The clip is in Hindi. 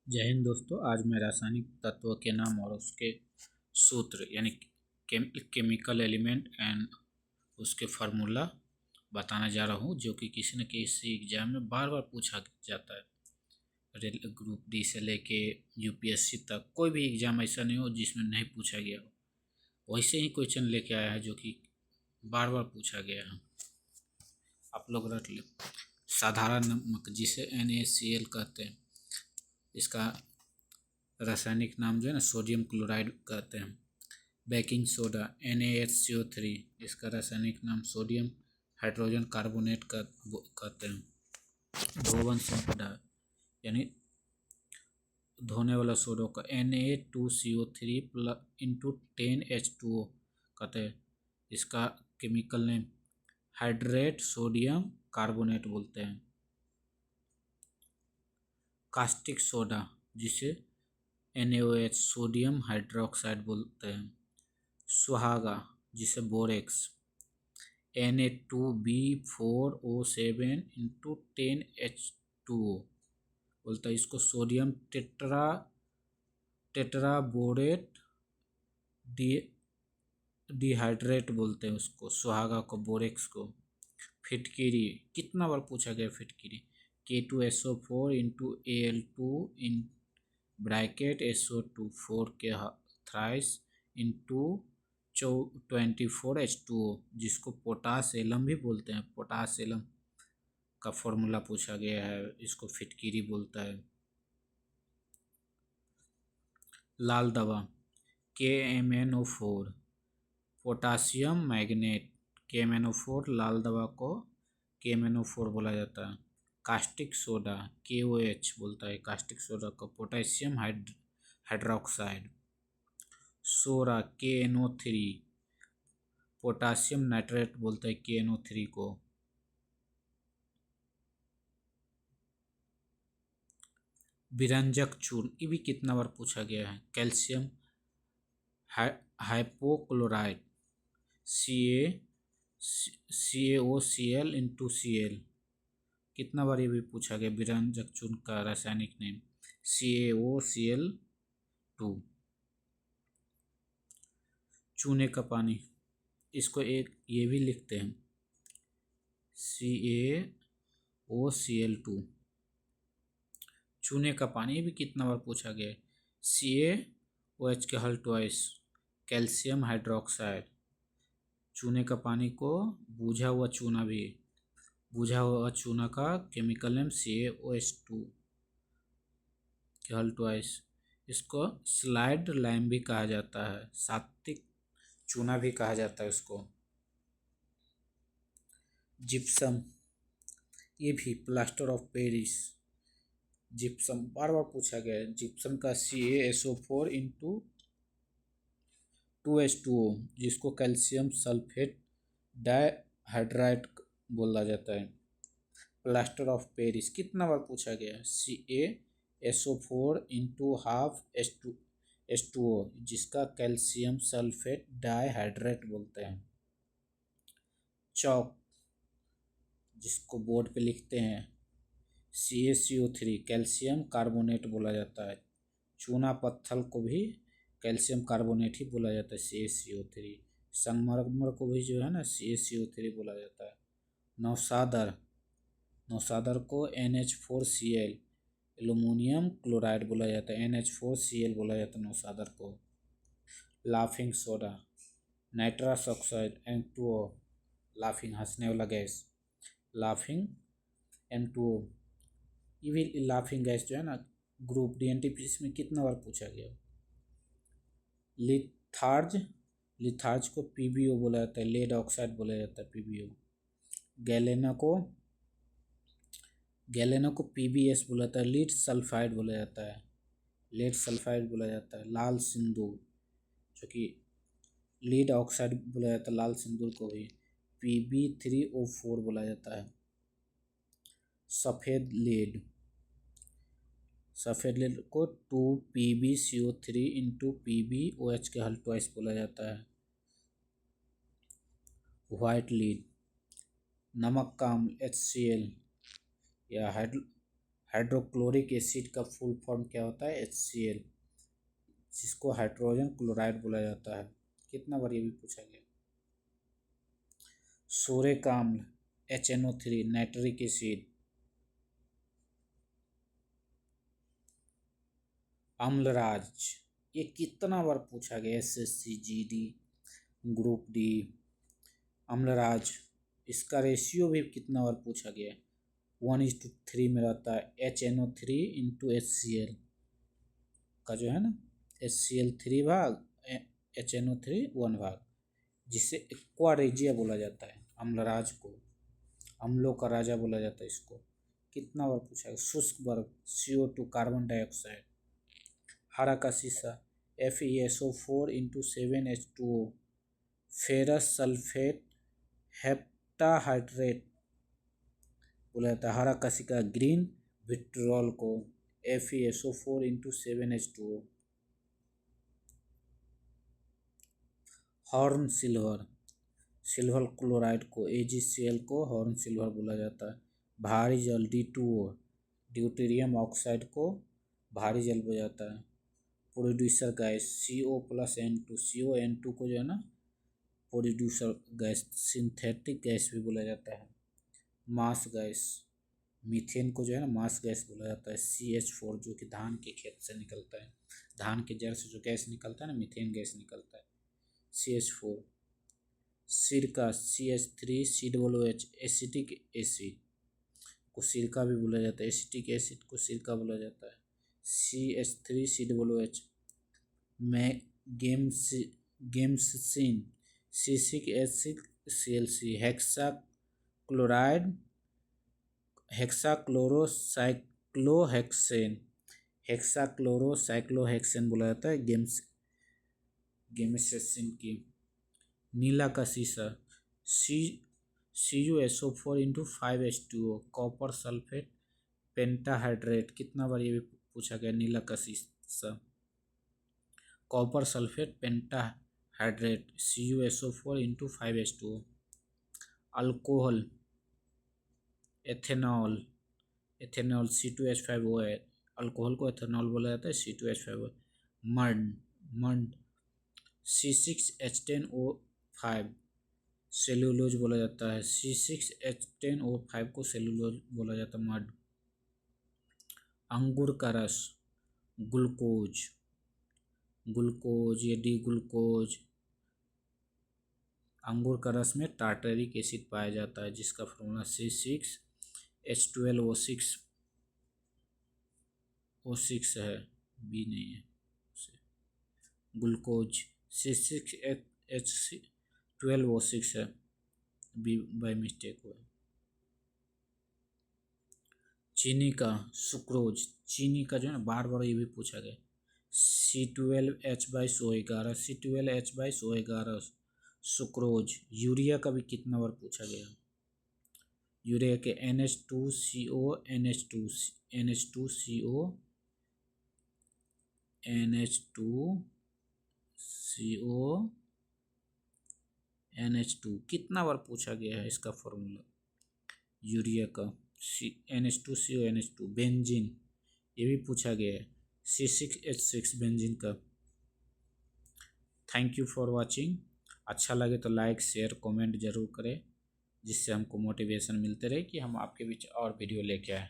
जय हिंद दोस्तों। आज मैं रासायनिक तत्व के नाम और उसके सूत्र यानी केमिकल एलिमेंट एंड उसके फार्मूला बताने जा रहा हूँ, जो कि किसी न किसी एग्जाम में बार बार पूछा जाता है। रेल ग्रुप डी से लेके यूपीएससी तक कोई भी एग्जाम ऐसा नहीं हो जिसमें नहीं पूछा गया हो। वैसे ही क्वेश्चन लेके आया है जो कि बार बार पूछा गया है। आप लोग रट ले। साधारण नमक जिसे NaCl कहते हैं, इसका रासायनिक नाम जो है ना सोडियम क्लोराइड कहते हैं। बेकिंग सोडा NaHCO3, इसका रासायनिक नाम सोडियम हाइड्रोजन कार्बोनेट का कहते हैं। धोवन सोडा यानी धोने वाला सोडा का Na2CO3 इंटू 10H2O कहते हैं। इसका chemical name hydrate sodium carbonate बोलते हैं। कास्टिक सोडा जिसे NaOH सोडियम हाइड्रोक्साइड बोलते हैं। सुहागा जिसे बोरेक्स Na2B4O7 इंटू 10H2O बोलता है। इसको सोडियम टेट्राबोरेट डिहाइड्रेट बोलते हैं। उसको सुहागा को, बोरेक्स को। फिटकिरी कितना बार पूछा गया। फिटकिरी K2SO4 into Al2 in bracket SO2 4 के थ्राइस इंटू 24H2O, जिसको पोटास एलम भी बोलते हैं। पोटास एलम का फॉर्मूला पूछा गया है, इसको फिटकिरी बोलता है। लाल दवा KMnO4 पोटासियम मैग्नेट। KMnO4 लाल दवा को KMnO4 बोला जाता है। कास्टिक सोडा KOH बोलता है कास्टिक सोडा को, पोटेशियम हाइड्रोक्साइड। सोरा KNO3 पोटासियम नाइट्रेट बोलता है KNO3 को। विरंजक चूर्ण, ये भी कितना बार पूछा गया है। Calcium hypochlorite CaOCl into Cl, कितना बार ये भी पूछा गया। विरंजक चूर्ण का रासायनिक नेम CaOCl2। चूने का पानी, इसको एक ये भी लिखते हैं CaOCl2। चूने का पानी भी कितना बार पूछा गया। CaOH के हल ट्वाइस कैल्शियम हाइड्रोक्साइड। चूने का पानी को बुझा हुआ चूना भी, बुझा हुआ चूना का केमिकल नेम CaOH2 के हल ट्वाइस। इसको स्लाइड लाइम भी कहा जाता है, सात्विक चूना भी कहा जाता है उसको। जिप्सम, ये भी प्लास्टर ऑफ पेरिस। जिप्सम बार बार पूछा गया है। जिप्सम का CaSO4 इंटू 2H2O, जिसको कैल्शियम सल्फेट डाइहाइड्राइड बोला जाता है। प्लास्टर ऑफ पेरिस कितना बार पूछा गया है। CaSO4 इंटू हाफ H2O, जिसका कैल्शियम सल्फेट डाइहाइड्रेट बोलते हैं। चौक, जिसको बोर्ड पे लिखते हैं CaCO3 कैल्शियम कार्बोनेट बोला जाता है। चूना पत्थर को भी कैल्शियम कार्बोनेट ही बोला जाता है CaCO3। संगमरमर को भी जो है ना CaCO3 बोला जाता है। नौसादर, नौसादर को NH4Cl एल्युमिनियम क्लोराइड बोला जाता है। NH4Cl बोला जाता है नौसादर को। Laughing soda nitrous oxide N2O, laughing हंसने वाला गैस, लाफिंग N2O। ये भी लाफिंग गैस जो है ना ग्रुप डी NTPC में कितना बार पूछा गया। लिथार्ज, लिथार्ज को PbO बोला जाता है, लेड ऑक्साइड बोला जाता है PbO। गैलेना को PbS बोला जाता है, लीड सल्फाइड बोला जाता है, लेड सल्फाइड बोला जाता है। लाल सिंदूर, जो कि लीड ऑक्साइड बोला जाता है, लाल सिंदूर को भी Pb3O4 बोला जाता है। सफ़ेद लेड, सफ़ेद लेड को 2PbCO3 इंटू PbOH के हल ट्वाइस बोला जाता है। वाइट लीड, नमक का अम्ल HCl या हाइड्रोक्लोरिक एसिड का फुल फॉर्म क्या होता है? HCl, जिसको हाइड्रोजन क्लोराइड बोला जाता है। कितना बार ये भी पूछा गया। सोरेक अम्ल HNO3, नाइट्रिक एसिड, अम्लराज, ये कितना बार पूछा गया। SSC, GD, group D. Amalraj, इसका रेशियो भी कितना बार पूछा गया है। 1:3 में रहता है। HNO3 इंटू HCl का जो है ना, HCl 3 भाग, HNO3 1 भाग, जिसे एक्वा रेजिया बोला जाता है। अम्लराज को अम्लों का राजा बोला जाता है इसको। कितना बार पूछा है। शुष्क बर्फ CO2, कार्बन डाइऑक्साइड। हरा का शीशा FeSO4 into 7H2O, ferrous sulphate heptahydrate बोला जाता है। हरा का सिक्का ग्रीन विट्रियोल को FeSO4 into 7H2O। Horn silver, silver chloride को AgCl को हॉर्न सिल्वर बोला जाता है। भारी जल D2O, ड्यूटेरियम ऑक्साइड को भारी जल बोला जाता है। प्रोड्यूसर गैस CO+N2, CON2 को जो है ना प्रोड्यूसर गैस, सिंथेटिक गैस भी बोला जाता है। मास गैस, मीथेन को जो है ना मास गैस बोला जाता है। CH4, जो कि धान के खेत से निकलता है, धान के जड़ से जो गैस निकलता है ना, मीथेन गैस निकलता है, CH4। सिरका CH3, COOH, एसिटिक एसिड को सिरका भी बोला जाता है। एसिटिक एसिड को सिरका बोला जाता है। CH3, COOH। गेम्सिन C6H6Cl, hexa chloride, hexachlorocyclohexane, hexachlorocyclohexane बोला जाता है गेम्सिन की। नीला का शीशा CuSO4 into 5H2O, copper sulphate pentahydrate. कितना बार ये भी पूछा गया। नीला का शीशा, copper sulphate pentahydrate, CuSO4 into 5H2O। Alcohol ethanol, C2H5OH, alcohol को एथेनॉल बोला जाता है, C2H5OH। मड C6H10O5, सेल्यूलोज बोला जाता है। C6H10O5 को सेल्यूलोज बोला जाता है, मड। अंगूर का रस ग्लूकोज या डी ग्लूकोज। अंगूर का रस में टार्टरिक एसिड पाया जाता है, जिसका फॉर्मूला C6H12O6 है, बी नहीं है। ग्लूकोज C6H12O6 है, बी बाय मिस्टेक हुआ। चीनी का सुक्रोज, चीनी का जो है ना बार बार ये भी पूछा गया। C12H/SO11 sucrose. यूरिया का भी कितना बार पूछा गया। यूरिया के NH2CO NH2 कितना बार पूछा गया है इसका फॉर्मूला यूरिया का। NH2CO बेंजीन, ये भी पूछा गया है। C6H6 बेंजीन का। Thank you for watching. अच्छा लगे तो लाइक शेयर कमेंट जरूर करें, जिससे हमको मोटिवेशन मिलते रहे कि हम आपके बीच और वीडियो लेके आए।